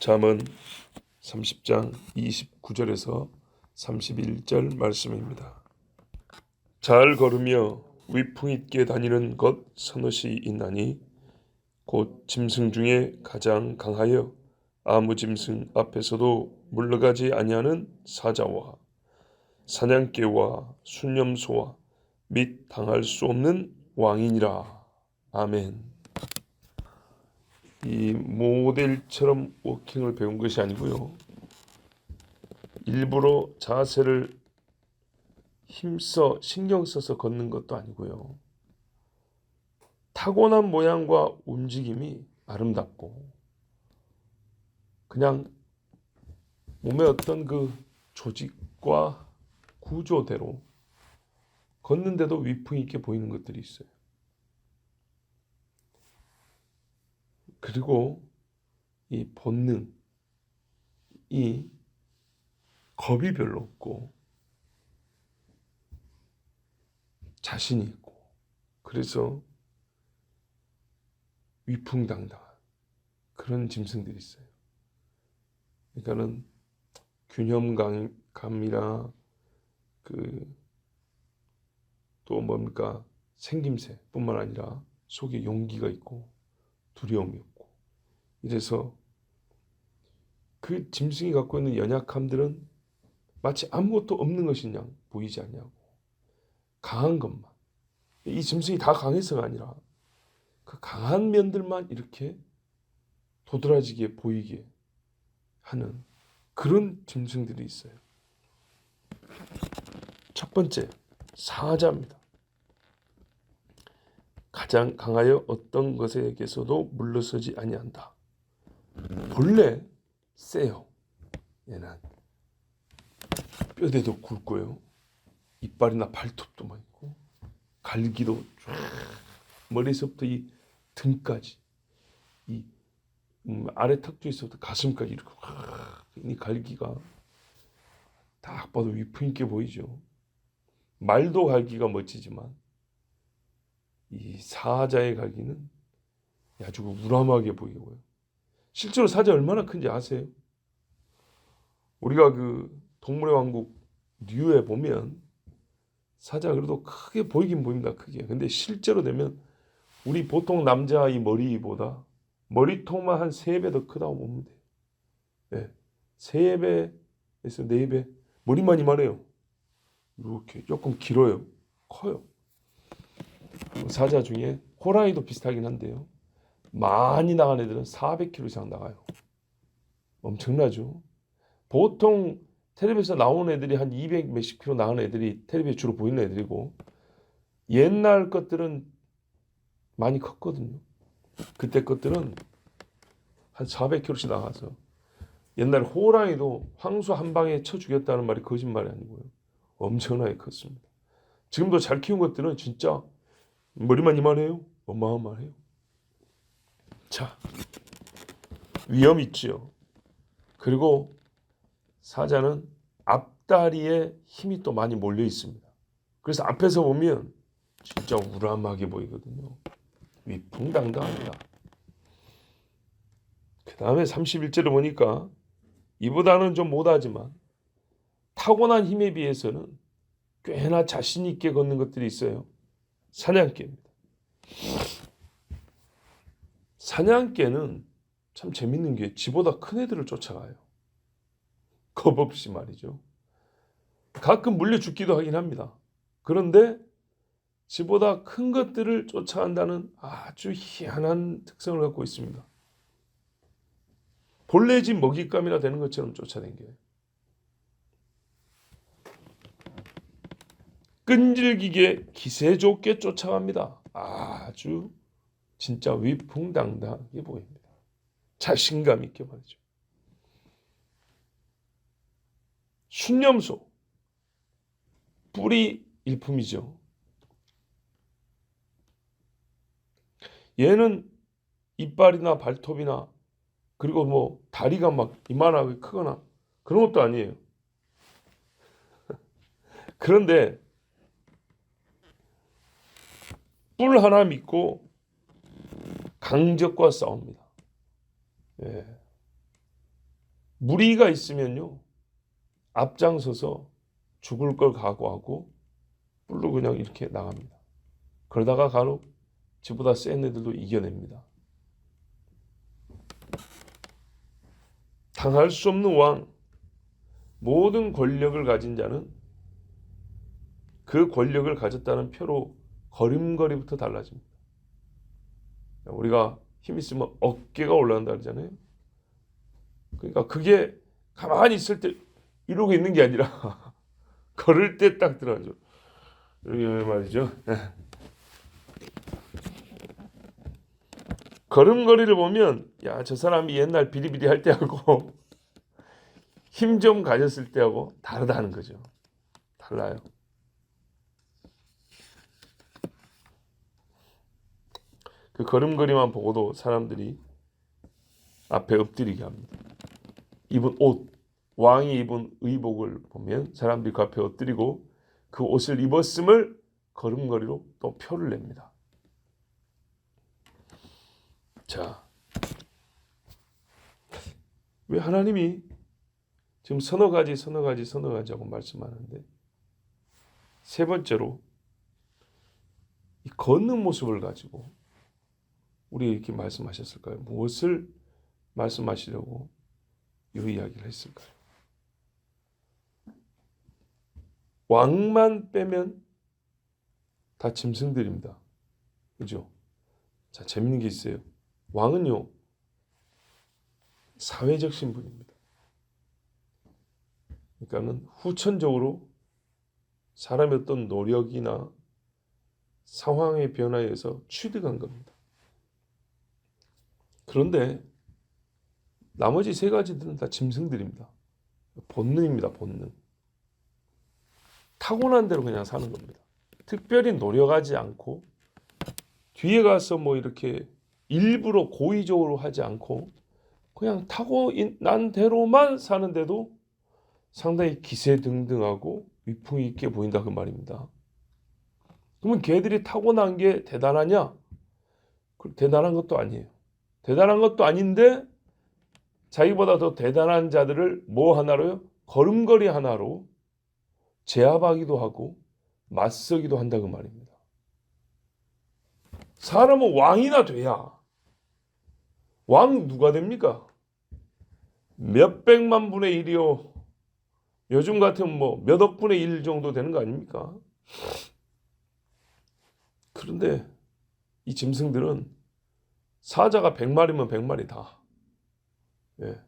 잠언 30장 29절에서 31절 말씀입니다. 잘 걸으며 위풍 있게 다니는 것 서너시 있나니 곧 짐승 중에 가장 강하여 아무 짐승 앞에서도 물러가지 아니하는 사자와 사냥개와 순념소와 및 당할 수 없는 왕이니라. 아멘. 이 모델처럼 워킹을 배운 것이 아니고요. 일부러 자세를 힘써 신경 써서 걷는 것도 아니고요. 타고난 모양과 움직임이 아름답고 그냥 몸의 어떤 그 조직과 구조대로 걷는데도 위풍 있게 보이는 것들이 있어요. 그리고 이 본능이 겁이 별로 없고 자신이 있고 그래서 위풍당당한 그런 짐승들이 있어요. 그러니까는 균형감이나 또 뭡니까 생김새뿐만 아니라 속에 용기가 있고 두려움이 없고 이래서 그 짐승이 갖고 있는 연약함들은 마치 아무것도 없는 것인 양 보이지 않냐고. 강한 것만. 이 짐승이 다 강해서가 아니라 그 강한 면들만 이렇게 도드라지게 보이게 하는 그런 짐승들이 있어요. 첫 번째, 사자입니다. 가장 강하여 어떤 것에게서도 물러서지 아니한다. 본래 세요. 얘는 뼈대도 굵고요. 이빨이나 발톱도 많고 갈기도 쫙 머리에서부터 이 등까지 이 아래 턱주에서부터 가슴까지 이렇게 이 갈기가 딱 봐도 위풍 있게 보이죠. 말도 갈기가 멋지지만 이 사자의 갈기는 아주 우람하게 보이고요. 실제로 사자 얼마나 큰지 아세요? 우리가 그 동물의 왕국 뉴에 보면 사자 그래도 크게 보이긴 보입니다. 크게. 근데 실제로 되면 우리 보통 남자의 머리보다 머리통만 한 3배 더 크다고 보면 돼요. 네. 3배에서 4배. 머리만 이만해요. 이렇게 조금 길어요. 커요. 사자 중에 호랑이도 비슷하긴 한데요. 많이 나간 애들은 400kg 이상 나가요. 엄청나죠? 보통 텔레비에서 나오는 애들이 한 200 몇십 킬로 나가는 애들이 텔레비에 주로 보이는 애들이고 옛날 것들은 많이 컸거든요. 그때 것들은 한 400kg씩 나가서 옛날 호랑이도 황소 한 방에 쳐 죽였다는 말이 거짓말이 아니고요. 엄청나게 컸습니다. 지금도 잘 키운 것들은 진짜 머리만 이만해요. 어마어마해요. 자, 위험 있지요. 그리고 사자는 앞다리에 힘이 또 많이 몰려 있습니다. 그래서 앞에서 보면 진짜 우람하게 보이거든요. 위풍당당합니다. 그 다음에 31절을 보니까 이보다는 좀 못하지만 타고난 힘에 비해서는 꽤나 자신 있게 걷는 것들이 있어요. 사냥개입니다. 사냥개는 참 재밌는 게 지보다 큰 애들을 쫓아가요. 겁 없이 말이죠. 가끔 물려 죽기도 하긴 합니다. 그런데 지보다 큰 것들을 쫓아간다는 아주 희한한 특성을 갖고 있습니다. 본래 집 먹잇감이나 되는 것처럼 쫓아다녀요. 끈질기게 기세 좋게 쫓아갑니다. 아주 진짜 위풍당당하게 보입니다. 자신감 있게 말이죠. 순념소 뿔이 일품이죠. 얘는 이빨이나 발톱이나 그리고 뭐 다리가 막 이만하게 크거나 그런 것도 아니에요. 그런데 뿔 하나 믿고 강적과 싸웁니다. 예. 무리가 있으면요, 앞장서서 죽을 걸 각오하고 뿔로 그냥 이렇게 나갑니다. 그러다가 간혹 저보다 센 애들도 이겨냅니다. 당할 수 없는 왕, 모든 권력을 가진 자는 그 권력을 가졌다는 표로 걸음걸이부터 달라집니다. 우리가 힘 있으면 어깨가 올라간다 그러잖아요. 그러니까 그게 가만히 있을 때 이러고 있는 게 아니라 걸을 때 딱 들어가죠. 이게 말이죠. 걸음걸이를 보면 야, 저 사람이 옛날 비리비리 할 때하고 힘 좀 가졌을 때하고 다르다는 거죠. 달라요. 그 걸음걸이만 보고도 사람들이 앞에 엎드리게 합니다. 입은 옷, 왕이 입은 의복을 보면 사람들이 그 앞에 엎드리고 그 옷을 입었음을 걸음걸이로 또 표를 냅니다. 자, 왜 하나님이 지금 서너 가지 하고 말씀하는데 세 번째로 이 걷는 모습을 가지고 우리 이렇게 말씀하셨을까요? 무엇을 말씀하시려고 이 이야기를 했을까요? 왕만 빼면 다 짐승들입니다. 그죠? 자, 재밌는 게 있어요. 왕은요, 사회적 신분입니다. 그러니까는 후천적으로 사람의 어떤 노력이나 상황의 변화에 의해서 취득한 겁니다. 그런데 나머지 세 가지들은 다 짐승들입니다. 본능입니다, 본능. 타고난 대로 그냥 사는 겁니다. 특별히 노력하지 않고 뒤에 가서 뭐 이렇게 일부러 고의적으로 하지 않고 그냥 타고난 대로만 사는데도 상당히 기세등등하고 위풍이 있게 보인다 그 말입니다. 그러면 걔들이 타고난 게 대단하냐? 대단한 것도 아니에요. 대단한 것도 아닌데 자기보다 더 대단한 자들을 뭐 하나로요? 걸음걸이 하나로 제압하기도 하고 맞서기도 한다 그 말입니다. 사람은 왕이나 돼야 왕 누가 됩니까? 몇백만 분의 1이요. 요즘 같으면 뭐 몇억 분의 1 정도 되는 거 아닙니까? 그런데 이 짐승들은 사자가 100마리면 100마리 다. 예.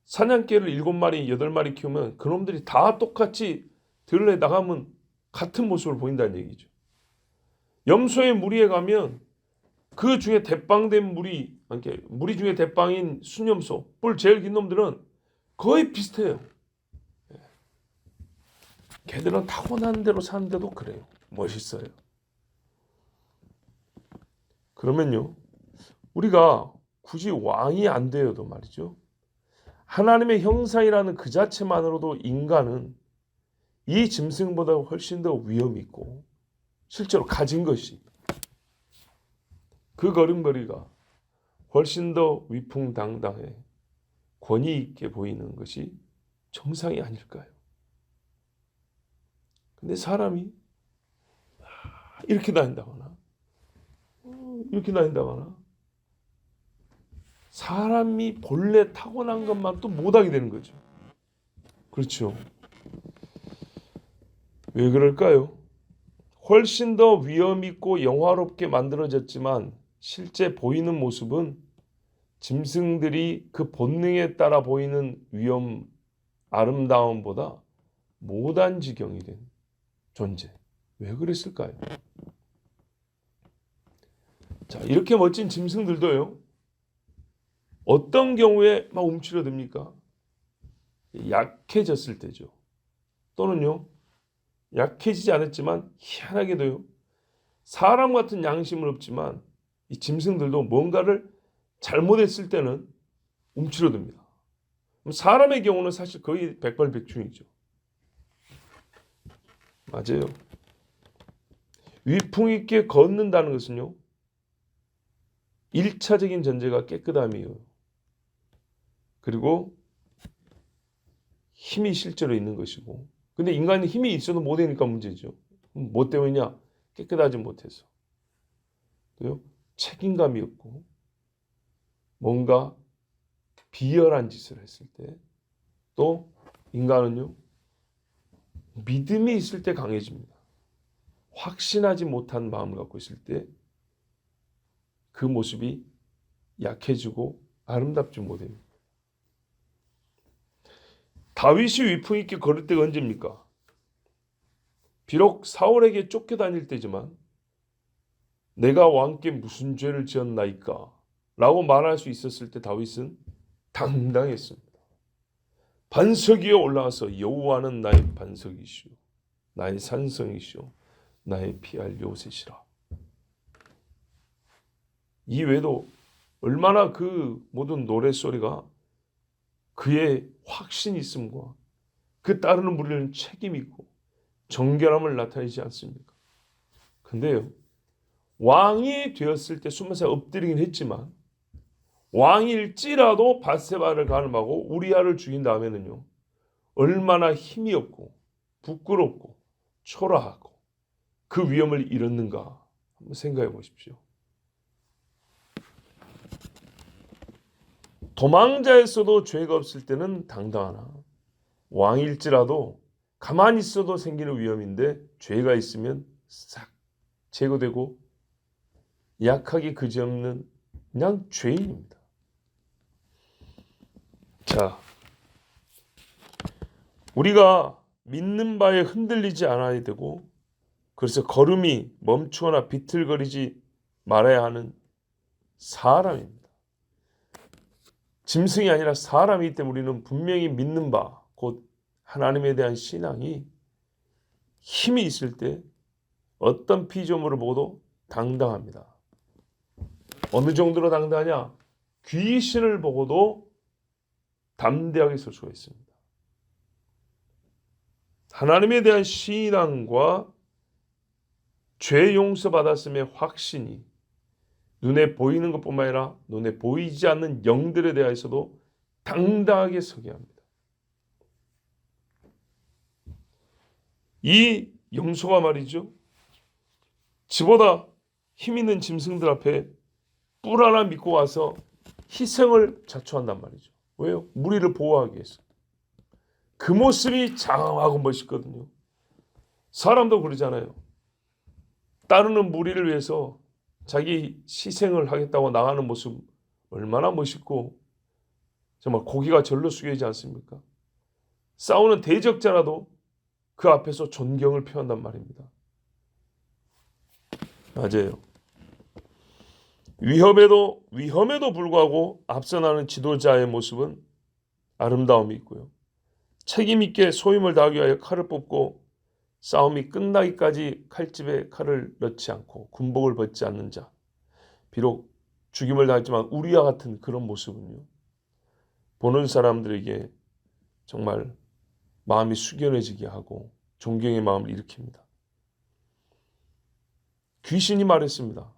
사냥개를 7마리, 8마리 키우면 그놈들이 다 똑같이 들에 나가면 같은 모습을 보인다는 얘기죠. 염소의 무리에 가면 그 중에 대빵된 무리, 무리 중에 대빵인 순염소, 뿔 제일 긴 놈들은 거의 비슷해요. 걔들은 타고난 대로 사는데도 그래요. 멋있어요. 그러면요, 우리가 굳이 왕이 안 되어도 말이죠. 하나님의 형상이라는 그 자체만으로도 인간은 이 짐승보다 훨씬 더 위험이 있고 실제로 가진 것이 그 걸음걸이가 훨씬 더 위풍당당해 권위 있게 보이는 것이 정상이 아닐까요? 근데 사람이 이렇게 다닌다거나 이렇게 다닌다거나 사람이 본래 타고난 것만 또 못하게 되는 거죠. 그렇죠. 왜 그럴까요? 훨씬 더 위험 있고 영화롭게 만들어졌지만 실제 보이는 모습은 짐승들이 그 본능에 따라 보이는 위험, 아름다움보다 못한 지경이 된 존재. 왜 그랬을까요? 자, 이렇게 멋진 짐승들도요. 어떤 경우에 막 움츠러듭니까? 약해졌을 때죠. 또는요. 약해지지 않았지만 희한하게도요. 사람 같은 양심은 없지만 이 짐승들도 뭔가를 잘못했을 때는 움츠러듭니다. 사람의 경우는 사실 거의 백발백중이죠. 맞아요. 위풍 있게 걷는다는 것은요. 1차적인 전제가 깨끗함이에요. 그리고 힘이 실제로 있는 것이고, 근데 인간은 힘이 있어도 못 되니까 문제죠. 뭐 때문이냐? 깨끗하지 못해서. 또요, 책임감이 없고 뭔가 비열한 짓을 했을 때, 또 인간은요, 믿음이 있을 때 강해집니다. 확신하지 못한 마음을 갖고 있을 때 그 모습이 약해지고 아름답지 못해요. 다윗이 위풍 있게 걸을 때가 언제입니까? 비록 사울에게 쫓겨다닐 때지만 내가 왕께 무슨 죄를 지었나이까? 라고 말할 수 있었을 때 다윗은 당당했습니다. 반석 위에 올라가서 여호와는 나의 반석이시오, 나의 산성이시오, 나의 피할 요새시라. 이 외에도 얼마나 그 모든 노랫소리가 그의 확신 있음과 그 따르는 무리는 책임 있고 정결함을 나타내지 않습니까? 근데요, 왕이 되었을 때 수면사 엎드리긴 했지만 왕일지라도 밧세바를 가늠하고 우리아를 죽인 다음에는요, 얼마나 힘이 없고 부끄럽고 초라하고 그 위험을 잃었는가 한번 생각해 보십시오. 도망자였어도 죄가 없을 때는 당당하나 왕일지라도 가만히 있어도 생기는 위험인데 죄가 있으면 싹 제거되고 약하기 그지없는 그냥 죄인입니다. 자, 우리가 믿는 바에 흔들리지 않아야 되고, 그래서 걸음이 멈추거나 비틀거리지 말아야 하는 사람입니다. 짐승이 아니라 사람이기 때문에 우리는 분명히 믿는 바, 곧 하나님에 대한 신앙이 힘이 있을 때 어떤 피조물을 보고도 당당합니다. 어느 정도로 당당하냐? 귀신을 보고도 담대하게 설 수가 있습니다. 하나님에 대한 신앙과 죄 용서받았음의 확신이 눈에 보이는 것뿐만 아니라 눈에 보이지 않는 영들에 대해서도 당당하게 서게 합니다. 이 염소가 말이죠, 지보다 힘 있는 짐승들 앞에 뿔 하나 믿고 와서 희생을 자초한단 말이죠. 왜요? 무리를 보호하기 위해서. 그 모습이 장하고 멋있거든요. 사람도 그러잖아요. 따르는 무리를 위해서 자기 희생을 하겠다고 나가는 모습 얼마나 멋있고 정말 고개가 절로 숙여지지 않습니까? 싸우는 대적자라도 그 앞에서 존경을 표한단 말입니다. 맞아요. 위험에도 불구하고 앞서 나가는 지도자의 모습은 아름다움이 있고요. 책임 있게 소임을 다하기 위하여 칼을 뽑고 싸움이 끝나기까지 칼집에 칼을 넣지 않고 군복을 벗지 않는 자, 비록 죽임을 당했지만 우리와 같은 그런 모습은요, 보는 사람들에게 정말 마음이 숙연해지게 하고 존경의 마음을 일으킵니다. 귀신이 말했습니다.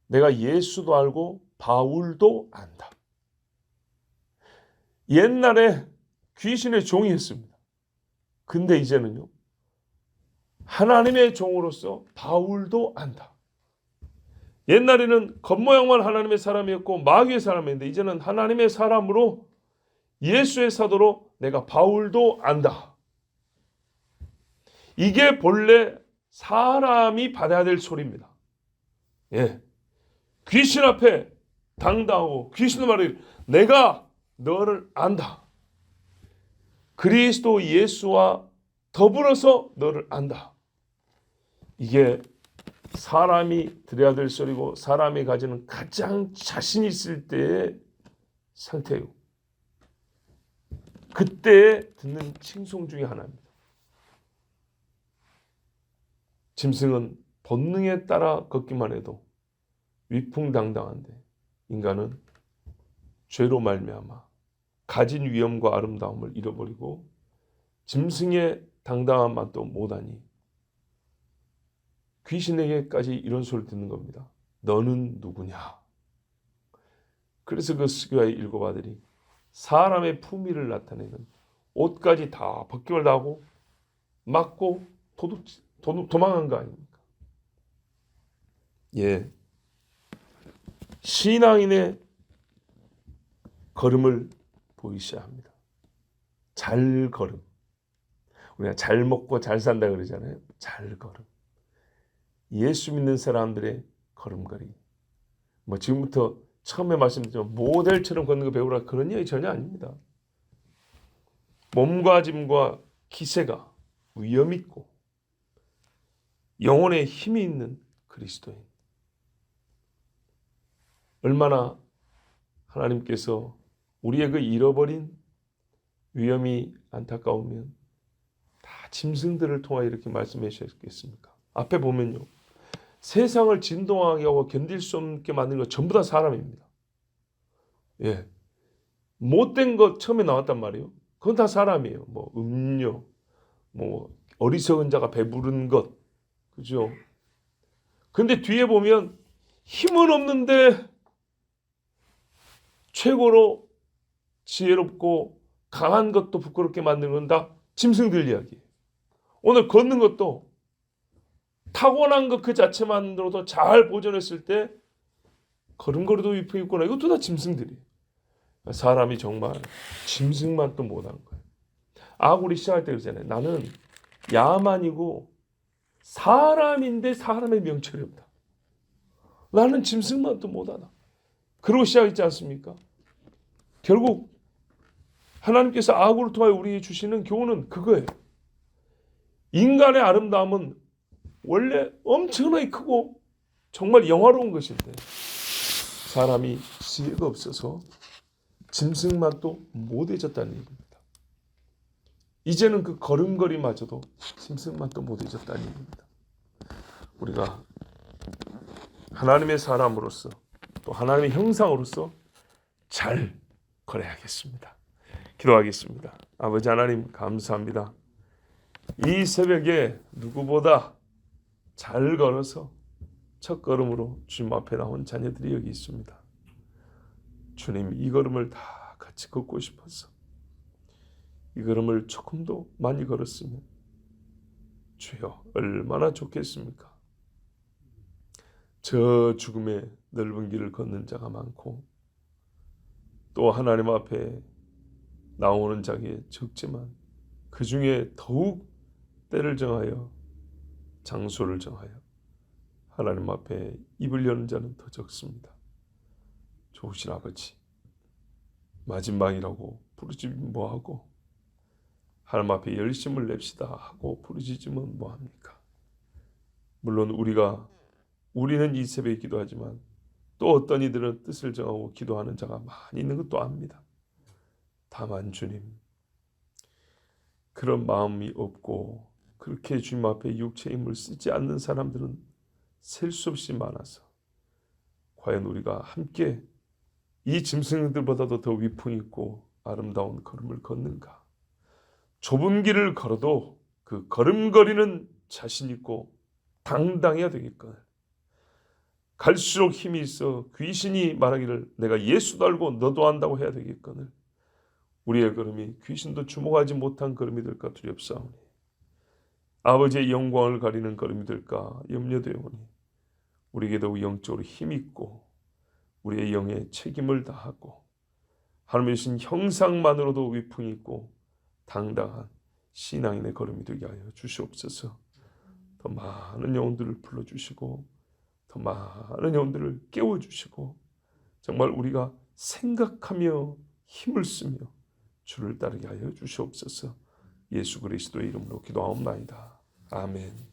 내가 예수도 알고 바울도 안다. 옛날에 귀신의 종이었습니다. 근데 이제는요, 하나님의 종으로서 바울도 안다. 옛날에는 겉모양만 하나님의 사람이었고 마귀의 사람이었는데 이제는 하나님의 사람으로 예수의 사도로 내가 바울도 안다. 이게 본래 사람이 받아야 될 소리입니다. 예. 귀신 앞에 당당하고 귀신의 말을 내가 너를 안다. 그리스도 예수와 더불어서 너를 안다. 이게 사람이 드려야 될 소리고 사람이 가지는 가장 자신 있을 때의 상태예요. 그때 듣는 칭송 중에 하나입니다. 짐승은 본능에 따라 걷기만 해도 위풍당당한데 인간은 죄로 말미암아 가진 위엄과 아름다움을 잃어버리고 짐승의 당당함만 또 못하니 귀신에게까지 이런 소리를 듣는 겁니다. 너는 누구냐? 그래서 그 스가의 일곱 아들이 사람의 품위를 나타내는 옷까지 다 벗김을 다하고 맞고 도망한 거 아닙니까? 예, 신앙인의 걸음을 보이셔야 합니다. 잘 걸음. 우리가 잘 먹고 잘 산다 그러잖아요. 잘 걸음. 예수 믿는 사람들의 걸음걸이. 뭐 지금부터 처음에 말씀드렸지만 모델처럼 걷는 거 배우라 그런 얘기 전혀 아닙니다. 몸가짐과 기세가 위험 있고 영혼에 힘이 있는 그리스도인. 얼마나 하나님께서 우리의 그 잃어버린 위험이 안타까우면 다 짐승들을 통하여 이렇게 말씀해 주셨겠습니까? 앞에 보면요. 세상을 진동하게 하고 견딜 수 없게 만든 거 전부 다 사람입니다. 예. 못된 것 처음에 나왔단 말이에요. 그건 다 사람이에요. 뭐 음료, 뭐 어리석은 자가 배부른 것, 그죠? 근데 뒤에 보면 힘은 없는데 최고로 지혜롭고 강한 것도 부끄럽게 만드는 건 다 짐승들 이야기예요. 오늘 걷는 것도 타고난 것 그 자체만으로도 잘 보존했을 때 걸음걸이도 위풍이 있구나. 이것도 다 짐승들이에요. 사람이 정말 짐승만 또 못한 거예요. 아굴이 시작할 때 그러잖아요. 나는 야만이고 사람인데 사람의 명철이 없다. 나는 짐승만 또 못하다. 그러고 시작했지 않습니까? 결국 하나님께서 아굴을 통하여 우리에게 주시는 교훈은 그거예요. 인간의 아름다움은 원래 엄청나게 크고 정말 영화로운 것인데 사람이 지혜가 없어서 짐승만 또 못해졌다는 얘기입니다. 이제는 그 걸음걸이마저도 짐승만 또 못해졌다는 얘기입니다. 우리가 하나님의 사람으로서 또 하나님의 형상으로서 잘 걸어야겠습니다. 기도하겠습니다. 아버지 하나님 감사합니다. 이 새벽에 누구보다 잘 걸어서 첫 걸음으로 주님 앞에 나온 자녀들이 여기 있습니다. 주님 이 걸음을 다 같이 걷고 싶어서 이 걸음을 조금도 많이 걸었으면 주여 얼마나 좋겠습니까? 저 죽음의 넓은 길을 걷는 자가 많고 또 하나님 앞에 나오는 자가 적지만 그 중에 더욱 때를 정하여 장소를 정하여 하나님 앞에 입을 여는 자는 더 적습니다. 좋으신 아버지, 마지막이라고 부르짖으면 뭐하고 하나님 앞에 열심을 냅시다 하고 부르짖으면 뭐합니까? 물론 우리는 이 새벽에 기도하지만 또 어떤 이들은 뜻을 정하고 기도하는 자가 많이 있는 것도 압니다. 다만 주님, 그런 마음이 없고 그렇게 주님 앞에 육체의 힘을 쓰지 않는 사람들은 셀 수 없이 많아서 과연 우리가 함께 이 짐승들보다도 더 위풍 있고 아름다운 걸음을 걷는가? 좁은 길을 걸어도 그 걸음걸이는 자신 있고 당당해야 되겠거늘. 갈수록 힘이 있어 귀신이 말하기를 내가 예수도 알고 너도 안다고 해야 되겠거늘. 우리의 걸음이 귀신도 주목하지 못한 걸음이 될까 두렵사오니 아버지의 영광을 가리는 걸음이 될까 염려되오니 우리에게도 영적으로 힘있고 우리의 영에 책임을 다하고 하나님의 주신 형상만으로도 위풍이 있고 당당한 신앙인의 걸음이 되게 하여 주시옵소서. 더 많은 영혼들을 불러주시고 더 많은 영혼들을 깨워주시고 정말 우리가 생각하며 힘을 쓰며 주를 따르게 하여 주시옵소서. 예수 그리스도의 이름으로 기도하옵나이다. 아멘.